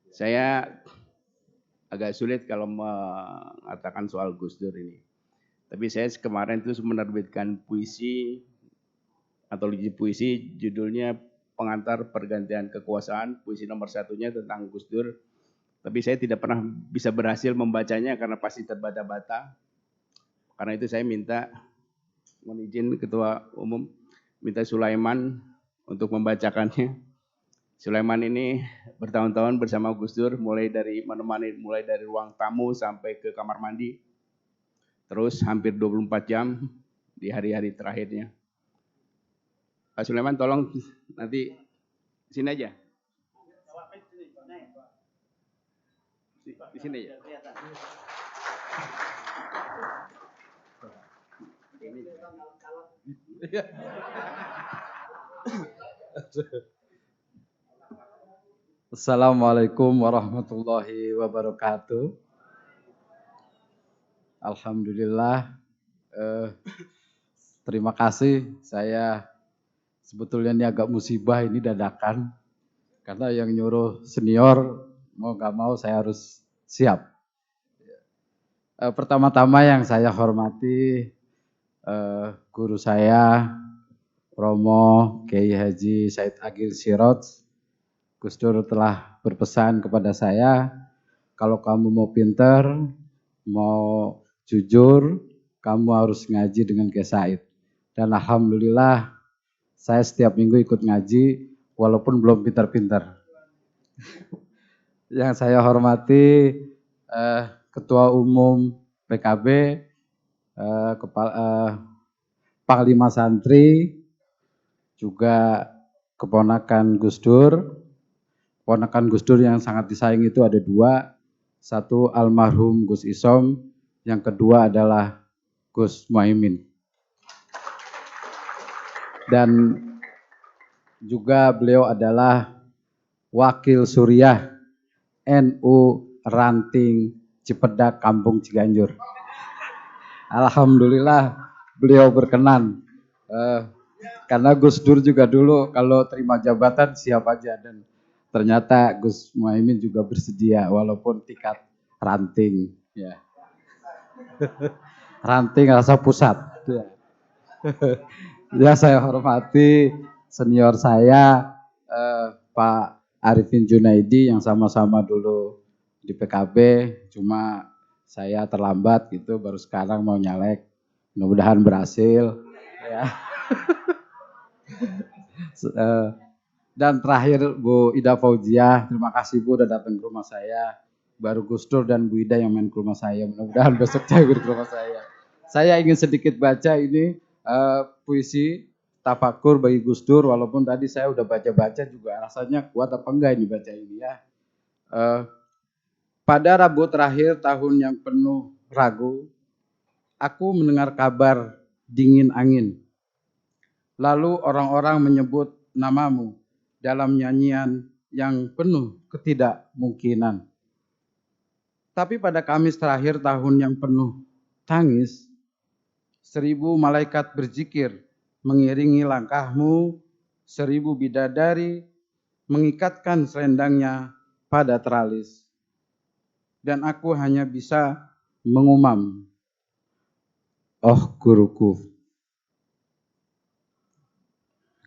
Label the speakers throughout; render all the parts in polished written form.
Speaker 1: Saya agak sulit kalau mengatakan soal Gus Dur ini. Tapi saya kemarin itu menerbitkan puisi, antologi puisi judulnya Pengantar Pergantian Kekuasaan, puisi nomor satunya tentang Gus Dur. Tapi saya tidak pernah bisa berhasil membacanya karena pasti terbata-bata. Karena itu saya mohon izin Ketua Umum, minta Sulaiman untuk membacakannya. Sulaiman ini bertahun-tahun bersama Gus Dur, mulai dari ruang tamu sampai ke kamar mandi. Terus hampir 24 jam di hari-hari terakhirnya. Pak Sulaiman tolong nanti sini aja. Di sini aja.
Speaker 2: Assalamualaikum warahmatullahi wabarakatuh. Alhamdulillah. Terima kasih. Saya sebetulnya ini agak musibah ini dadakan. Karena yang nyuruh senior mau gak mau saya harus siap. Pertama-tama yang saya hormati guru saya Romo Kiai Haji Said Agil Sirot. Gus Dur telah berpesan kepada saya, kalau kamu mau pinter, mau jujur, kamu harus ngaji dengan Kiai Said. Dan alhamdulillah saya setiap minggu ikut ngaji walaupun belum pintar-pintar. Yang saya hormati Ketua Umum PKB, Panglima Santri, juga keponakan Gus Dur. Keponakan Gus Dur yang sangat disayang itu ada dua. Satu almarhum Gus Isom, yang kedua adalah Gus Muhaimin. Dan juga beliau adalah Wakil Suriah NU Ranting Cipedak Kampung Ciganjur. Alhamdulillah beliau berkenan. Karena Gus Dur juga dulu kalau terima jabatan siap aja, dan ternyata Gus Muhaimin juga bersedia walaupun tingkat ranting, ya. Ranting rasa pusat. Ya, saya hormati senior saya Pak Arifin Junaidi yang sama-sama dulu di PKB, cuma saya terlambat gitu, baru sekarang mau nyalek. Mudah-mudahan berhasil. Ya. Dan terakhir Bu Ida Fauziah, terima kasih Bu udah datang ke rumah saya. Baru Gus Dur dan Bu Ida yang main ke rumah saya, mudah-mudahan besok cair ke rumah saya. Saya ingin sedikit baca ini puisi tafakur bagi Gus Dur, walaupun tadi saya udah baca-baca juga rasanya kuat apa enggak ini baca ini ya. Pada Rabu terakhir tahun yang penuh ragu, aku mendengar kabar dingin angin. Lalu orang-orang menyebut namamu dalam nyanyian yang penuh ketidakmungkinan. Tapi pada Kamis terakhir tahun yang penuh tangis, 1000 malaikat berzikir mengiringi langkahmu, 1000 bidadari mengikatkan selendangnya pada teralis. Dan aku hanya bisa mengumam, oh guruku.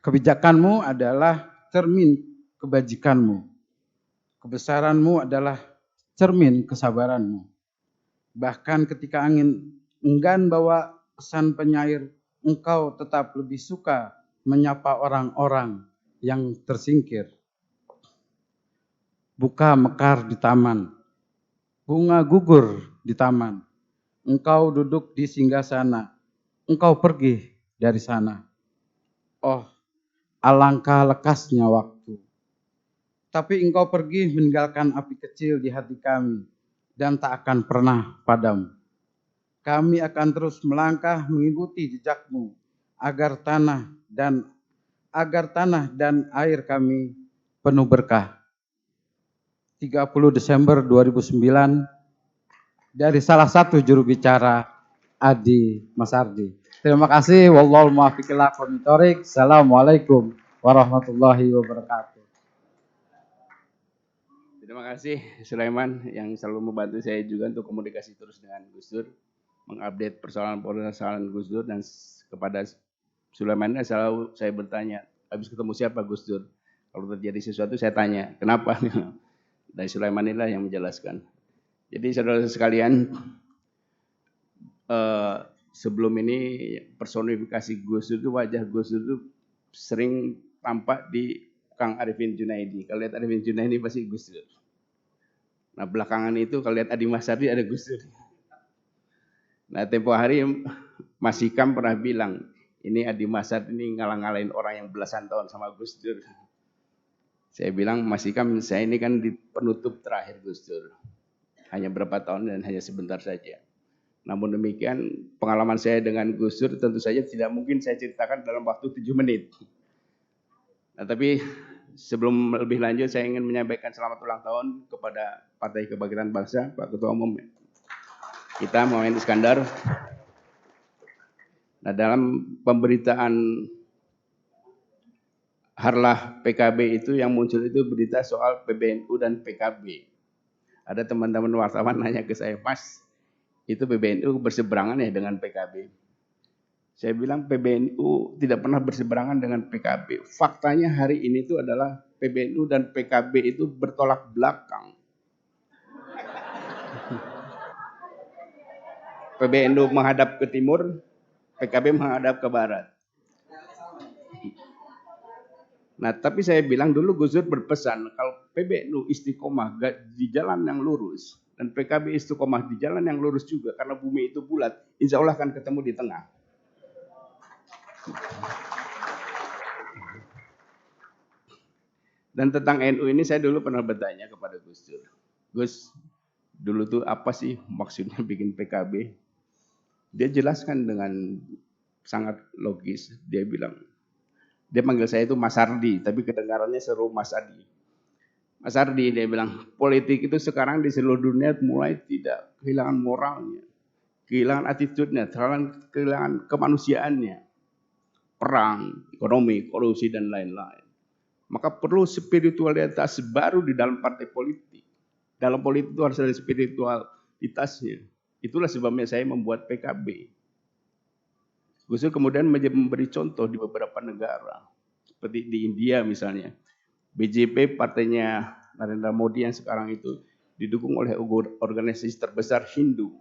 Speaker 2: Kebijakanmu adalah cermin kebajikanmu. Kebesaranmu adalah cermin kesabaranmu. Bahkan ketika angin enggan bawa pesan penyair, engkau tetap lebih suka menyapa orang-orang yang tersingkir. Buka mekar di taman, bunga gugur di taman. Engkau duduk di singgasana, engkau pergi dari sana. Oh, alangkah lekasnya waktu. Tapi engkau pergi meninggalkan api kecil di hati kami dan tak akan pernah padam. Kami akan terus melangkah mengikuti jejakmu agar tanah dan air kami penuh berkah. 30 Desember 2009 dari salah satu juru bicara Adi Masardi. Terima kasih. Wallahul muwaffiq ila aqwamit thoriq. Assalamualaikum warahmatullahi wabarakatuh.
Speaker 1: Terima kasih Sulaiman yang selalu membantu saya juga untuk komunikasi terus dengan Gus Dur, mengupdate persoalan-persoalan Gus Dur, dan kepada Sulaiman selalu saya bertanya, habis ketemu siapa Gus Dur? Kalau terjadi sesuatu saya tanya, kenapa? Dari Sulaiman inilah yang menjelaskan. Jadi saudara sekalian, sebelum ini personifikasi Gus Dur itu, wajah Gus Dur itu sering tampak di Kang Arifin Junaidi. Kalau lihat Arifin Junaidi pasti Gus Dur. Nah belakangan itu kalau lihat Adi Masardi ada Gus Dur. Nah tempo hari Mas Hikam pernah bilang, ini Adi Masardi ini ngalang-ngalain orang yang belasan tahun sama Gus Dur. Saya bilang, Mas Hikam, saya ini kan di penutup terakhir Gus Dur. Hanya berapa tahun dan hanya sebentar saja. Namun demikian pengalaman saya dengan Gus Dur tentu saja tidak mungkin saya ceritakan dalam waktu 7 menit. Nah, tapi sebelum lebih lanjut saya ingin menyampaikan selamat ulang tahun kepada Partai Kebangkitan Bangsa, Pak Ketua Umum kita Muhammad Iskandar. Nah, dalam pemberitaan Harlah PKB itu yang muncul itu berita soal PBNU dan PKB. Ada teman-teman wartawan nanya ke saya, Mas, itu PBNU berseberangan ya dengan PKB. Saya bilang PBNU tidak pernah berseberangan dengan PKB. Faktanya hari ini itu adalah PBNU dan PKB itu bertolak belakang. PBNU menghadap ke timur, PKB menghadap ke barat. Nah, tapi saya bilang dulu Gus Dur berpesan, kalau PBNU istiqomah di jalan yang lurus, dan PKB istiqomah di jalan yang lurus juga, karena bumi itu bulat, insya Allah akan ketemu di tengah. Dan tentang NU ini saya dulu pernah bertanya kepada Gus Dur. Gus, dulu tuh apa sih maksudnya bikin PKB? Dia jelaskan dengan sangat logis. Dia bilang, dia panggil saya itu Mas Ardi, tapi kedengarannya seru Mas Adi. Mas Ardi, dia bilang, politik itu sekarang di seluruh dunia mulai tidak kehilangan moralnya, kehilangan attitude-nya, kehilangan kemanusiaannya. Perang, ekonomi, korupsi, dan lain-lain. Maka perlu spiritualitas baru di dalam partai politik. Dalam politik itu harus ada spiritualitasnya. Itulah sebabnya saya membuat PKB. Gus Dur kemudian memberi contoh di beberapa negara. Seperti di India misalnya. BJP partainya Narendra Modi yang sekarang itu didukung oleh organisasi terbesar Hindu.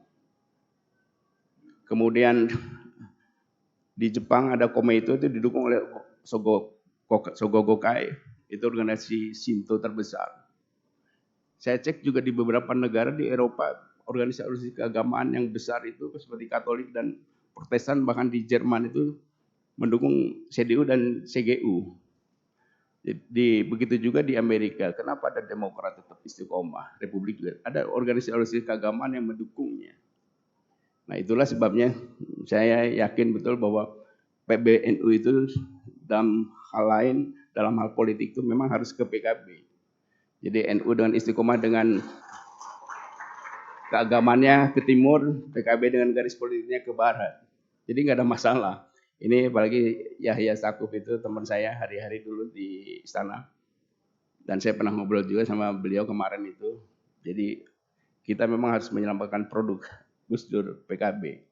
Speaker 1: Kemudian di Jepang ada Komeito itu didukung oleh Sogo Gakkai, itu organisasi Shinto terbesar. Saya cek juga di beberapa negara di Eropa, organisasi keagamaan yang besar itu seperti Katolik dan Protestan, bahkan di Jerman itu mendukung CDU dan CGU. Jadi begitu juga di Amerika. Kenapa ada Demokrat tetap istiqomah, Republik juga ada organisasi keagamaan yang mendukungnya. Nah itulah sebabnya saya yakin betul bahwa PBNU itu dalam hal lain, dalam hal politik itu memang harus ke PKB. Jadi NU dengan istiqomah dengan keagamannya ke timur, PKB dengan garis politiknya ke barat. Jadi nggak ada masalah. Ini apalagi Yahya Stakuf itu teman saya hari-hari dulu di istana. Dan saya pernah ngobrol juga sama beliau kemarin itu. Jadi kita memang harus menyelamatkan produk Gus Dur PKB.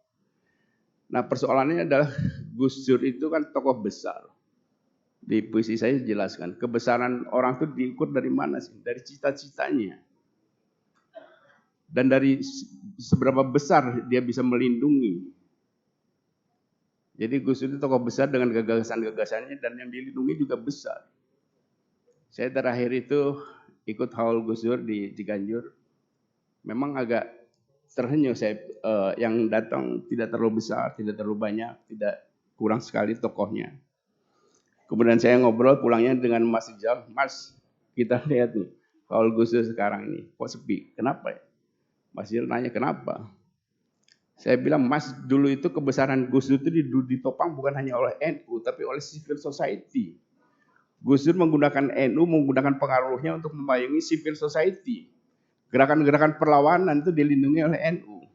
Speaker 1: Nah persoalannya adalah Gus Dur itu kan tokoh besar. Di puisi saya jelaskan, kebesaran orang itu diukur dari mana sih? Dari cita-citanya. Dan dari seberapa besar dia bisa melindungi. Jadi Gus Dur itu tokoh besar dengan gagasan-gagasannya dan yang dilindungi juga besar. Saya terakhir itu ikut haul Gus Dur di Ciganjur. Memang agak terhenyuh saya, yang datang tidak terlalu besar, tidak terlalu banyak, tidak kurang sekali tokohnya. Kemudian saya ngobrol pulangnya dengan Mas Ijal, Mas kita lihat nih, haul Gus Dur sekarang ini, kok sepi, kenapa ya? Mas Ijal nanya kenapa? Saya bilang, Mas dulu itu kebesaran Gus Dur itu ditopang bukan hanya oleh NU, tapi oleh civil society. Gus Dur menggunakan NU, menggunakan pengaruhnya untuk memayungi civil society. Gerakan-gerakan perlawanan itu dilindungi oleh NU.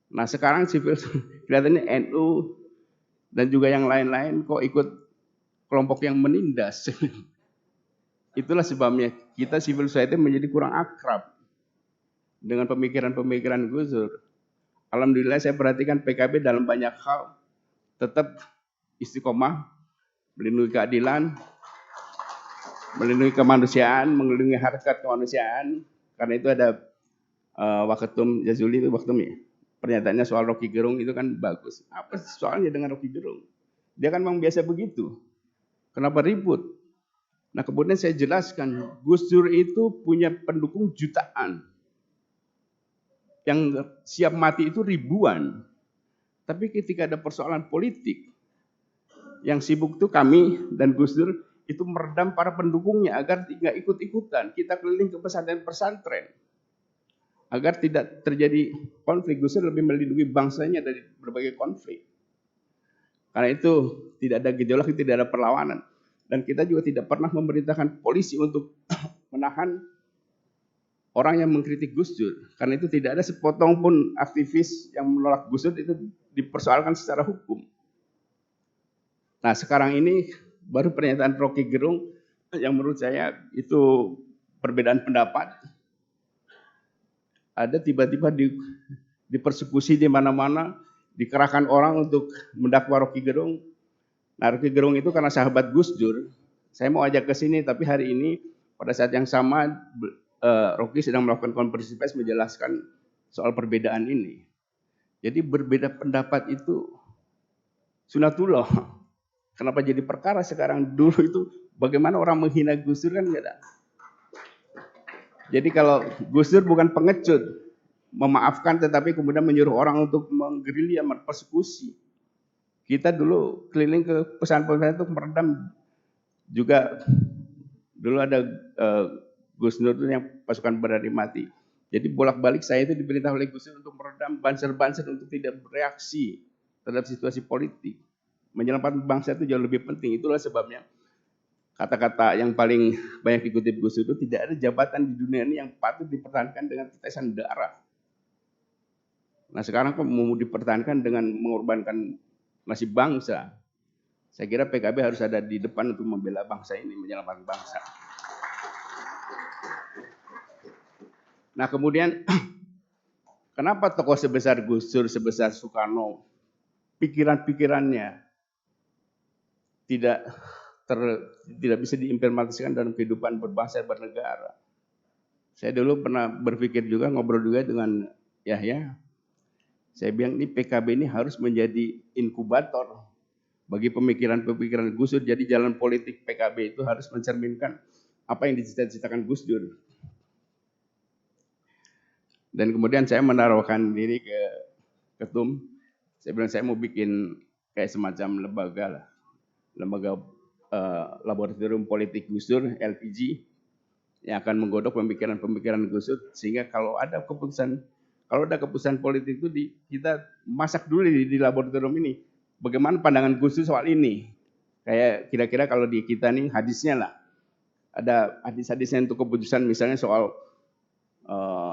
Speaker 1: Nah sekarang civil kelihatannya NU dan juga yang lain-lain kok ikut kelompok yang menindas. Itulah sebabnya kita civil society menjadi kurang akrab dengan pemikiran-pemikiran Gus Dur. Alhamdulillah saya perhatikan PKB dalam banyak hal tetap istiqomah, melindungi keadilan, melindungi kemanusiaan, melindungi harkat kemanusiaan. Karena itu ada Waketum Jazuli itu Waketum ya. Pernyataannya soal Rocky Gerung itu kan bagus. Apa soalnya dengan Rocky Gerung? Dia kan memang biasa begitu. Kenapa ribut? Nah kemudian saya jelaskan, Gus Dur itu punya pendukung jutaan. Yang siap mati itu ribuan. Tapi ketika ada persoalan politik, yang sibuk itu kami dan Gus Dur itu meredam para pendukungnya agar tidak ikut-ikutan. Kita keliling ke pesantren-pesantren agar tidak terjadi konflik. Gus Dur lebih melindungi bangsanya dari berbagai konflik. Karena itu tidak ada gejolak, tidak ada perlawanan. Dan kita juga tidak pernah memerintahkan polisi untuk menahan orang yang mengkritik Gus Dur. Karena itu tidak ada sepotong pun aktivis yang menolak Gus Dur itu dipersoalkan secara hukum. Nah sekarang ini baru pernyataan Rocky Gerung yang menurut saya itu perbedaan pendapat. Ada tiba-tiba dipersekusi di mana-mana, dikerahkan orang untuk mendakwa Rocky Gerung. Nah Rocky Gerung itu karena sahabat Gus Dur, saya mau ajak ke sini, tapi hari ini pada saat yang sama Rocky sedang melakukan konferensi pers menjelaskan soal perbedaan ini. Jadi berbeda pendapat itu sunatullah. Kenapa jadi perkara sekarang? Dulu itu bagaimana orang menghina Gus Dur kan enggak ada. Jadi kalau Gus Dur bukan pengecut, memaafkan tetapi kemudian menyuruh orang untuk menggerilya, mempersekusi. Kita dulu keliling ke pesantren untuk meredam juga. Dulu ada Gus Dur yang pasukan berani mati. Jadi bolak-balik saya itu diperintah oleh Gus Dur untuk meredam banser-banser untuk tidak bereaksi terhadap situasi politik. Menyelamatkan bangsa itu jauh lebih penting. Itulah sebabnya kata-kata yang paling banyak dikutip Gus Dur itu tidak ada jabatan di dunia ini yang patut dipertahankan dengan tetesan darah. Nah sekarang kok mau dipertahankan dengan mengorbankan nasib bangsa. Saya kira PKB harus ada di depan untuk membela bangsa ini, menyelamatkan bangsa. Nah kemudian kenapa tokoh sebesar Gus Dur, sebesar Soekarno, pikiran-pikirannya tidak bisa diimplementasikan dalam kehidupan berbangsa dan bernegara. Saya dulu pernah berpikir juga, ngobrol juga dengan Yahya. Saya bilang ini PKB ini harus menjadi inkubator bagi pemikiran-pemikiran Gus Dur. Jadi jalan politik PKB itu harus mencerminkan apa yang dicita-citakan Gus Dur. Dan kemudian saya menaruhkan diri ke ketum. Saya bilang saya mau bikin kayak semacam lembaga lah. Lembaga laboratorium politik Gus Dur, LPG, yang akan menggodok pemikiran-pemikiran Gus Dur. Sehingga kalau ada keputusan politik itu kita masak dulu di laboratorium ini. Bagaimana pandangan Gus Dur soal ini? Kayak kira-kira kalau di kita nih hadisnya lah. Ada hadis-hadisnya untuk keputusan misalnya soal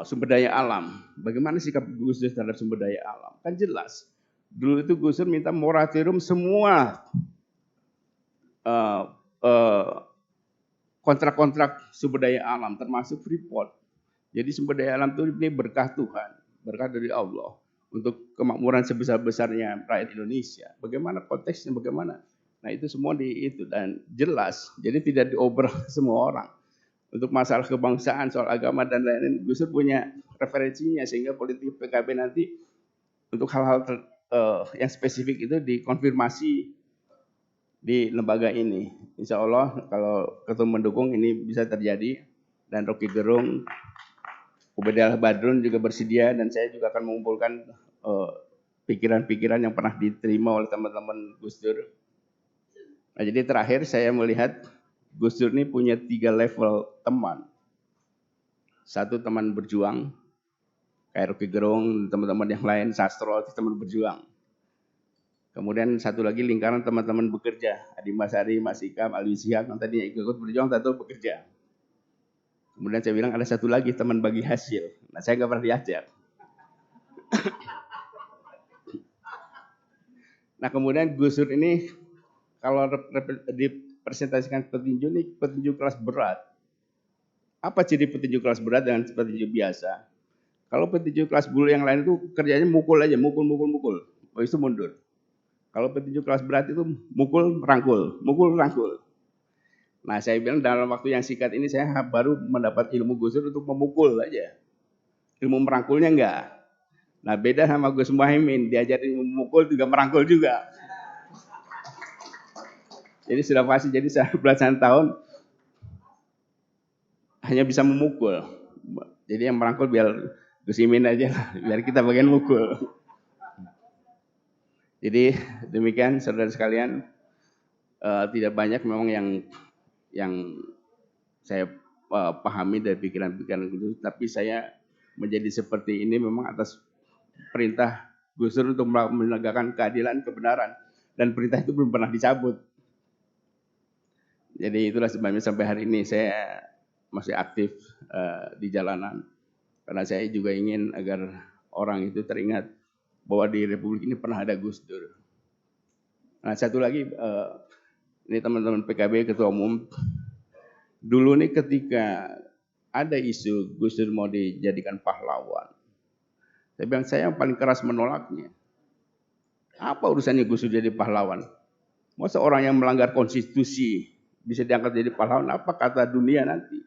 Speaker 1: sumber daya alam. Bagaimana sikap Gus Dur terhadap sumber daya alam? Kan jelas. Dulu itu Gus Dur minta moratorium semua kontrak-kontrak sumber daya alam termasuk Freeport. Jadi sumber daya alam itu ini berkah Tuhan, berkah dari Allah untuk kemakmuran sebesar-besarnya rakyat Indonesia. Bagaimana konteksnya, bagaimana? Nah itu semua itu dan jelas. Jadi tidak diobrol semua orang. Untuk masalah kebangsaan, soal agama dan lain-lain, Gus Dur punya referensinya sehingga politik PKB nanti untuk hal-hal yang spesifik itu dikonfirmasi di lembaga ini. Insya Allah kalau ketum mendukung ini bisa terjadi dan Rocky Gerung, Ubaidah Badrun juga bersedia dan saya juga akan mengumpulkan pikiran-pikiran yang pernah diterima oleh teman-teman Gus Dur. Nah, jadi terakhir saya melihat Gus Dur ini punya 3 level teman. Satu teman berjuang, kayak Rocky Gerung, teman-teman yang lain, Sastro, teman berjuang. Kemudian satu lagi lingkaran teman-teman bekerja, Adi Masari, Mas Ikam, Alwi Sihab, yang tadinya ikut berjuang, satu bekerja. Kemudian saya bilang ada satu lagi teman bagi hasil. Nah saya nggak pernah diajar. Nah kemudian Gus Dur ini kalau dipresentasikan petinju ini petinju kelas berat. Apa ciri petinju kelas berat dengan petinju biasa? Kalau petinju kelas bulu yang lain itu kerjanya mukul aja, mukul. Habis itu mundur. Kalau petinju kelas berat itu mukul, rangkul. Nah, saya bilang dalam waktu yang singkat ini saya baru mendapat ilmu Gus Dur untuk memukul aja. Ilmu merangkulnya enggak. Nah, beda sama Gus Muhaimin, diajarin memukul juga merangkul juga. Jadi sudah pasti, jadi belasan tahun hanya bisa memukul. Jadi yang merangkul biar Gus Imin aja lah, biar kita bagian mukul. Jadi demikian saudara sekalian, tidak banyak memang yang saya pahami dari pikiran-pikiran Gus Dur, tapi saya menjadi seperti ini memang atas perintah Gus Dur untuk menegakkan keadilan, kebenaran, dan perintah itu belum pernah dicabut. Jadi itulah sebabnya sampai hari ini saya masih aktif di jalanan, karena saya juga ingin agar orang itu teringat bahwa di Republik ini pernah ada Gus Dur. Nah, satu lagi, ini teman-teman PKB Ketua Umum, dulu nih ketika ada isu Gus Dur mau dijadikan pahlawan, saya bilang saya yang paling keras menolaknya. Apa urusannya Gus Dur jadi pahlawan? Masa orang yang melanggar konstitusi bisa diangkat jadi pahlawan? Apa kata dunia nanti?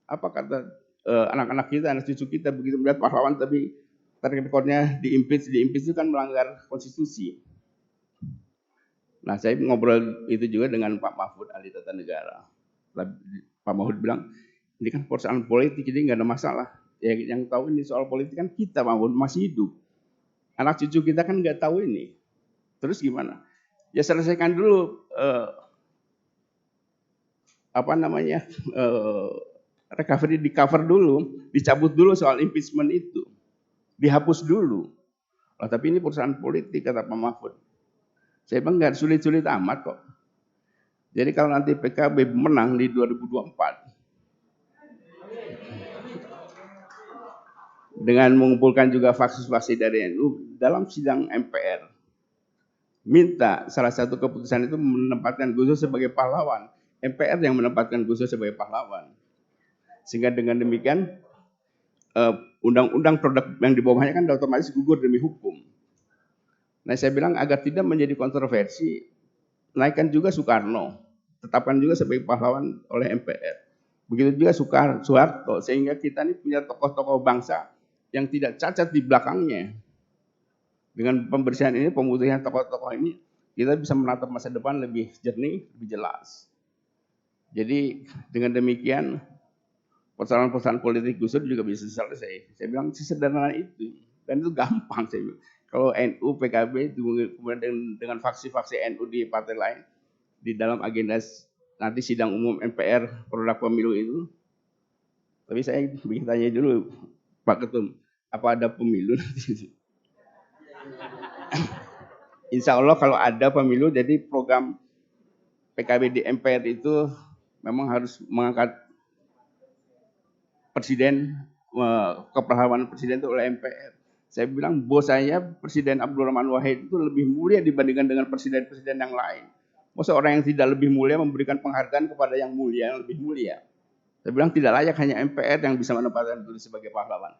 Speaker 1: Apa kata anak-anak kita, anak cucu kita begitu melihat pahlawan tapi rekornya diimpeach itu kan melanggar konstitusi. Nah, saya ngobrol itu juga dengan Pak Mahfud ahli tata negara. Pak Mahfud bilang, ini kan persoalan politik, jadi nggak ada masalah. Ya, yang tahu ini soal politik kan kita, Mahfud, masih hidup. Anak cucu kita kan nggak tahu ini. Terus gimana? Ya selesaikan dulu recovery, di cover dulu, dicabut dulu soal impeachment itu, dihapus dulu. Oh, tapi ini perusahaan politik, kata Pak Mahfud. Saya bilang nggak sulit-sulit amat kok. Jadi kalau nanti PKB menang di 2024 dengan mengumpulkan juga faksi-faksi dari NU dalam sidang MPR, minta salah satu keputusan itu menempatkan Gus Dur sebagai pahlawan. MPR yang menempatkan Gus Dur sebagai pahlawan. Sehingga dengan demikian undang-undang produk yang di bawahnya kan otomatis gugur demi hukum. Nah, saya bilang agar tidak menjadi kontroversi, naikkan juga Soekarno, tetapkan juga sebagai pahlawan oleh MPR. Begitu juga Soeharto, sehingga kita ini punya tokoh-tokoh bangsa yang tidak cacat di belakangnya. Dengan pembersihan ini, pemutihan tokoh-tokoh ini, kita bisa menatap masa depan lebih jernih, lebih jelas. Jadi dengan demikian, persoalan-persoalan politik Gus Dur juga bisa selesai. Saya bilang sesederhana itu, dan itu gampang saya bilang. Kalau NU, PKB, kemudian dengan faksi-faksi NU di partai lain, di dalam agenda nanti sidang umum MPR produk pemilu itu. Tapi saya ingin tanya dulu Pak Ketum, apa ada pemilu nanti? Insya Allah kalau ada pemilu, jadi program PKB di MPR itu memang harus mengangkat presiden, kepahlawanan presiden itu oleh MPR. Saya bilang bos saya Presiden Abdurrahman Wahid itu lebih mulia dibandingkan dengan presiden-presiden yang lain. Masa orang yang tidak lebih mulia memberikan penghargaan kepada yang mulia, yang lebih mulia. Saya bilang tidak layak hanya MPR yang bisa menempatkan diri sebagai pahlawan.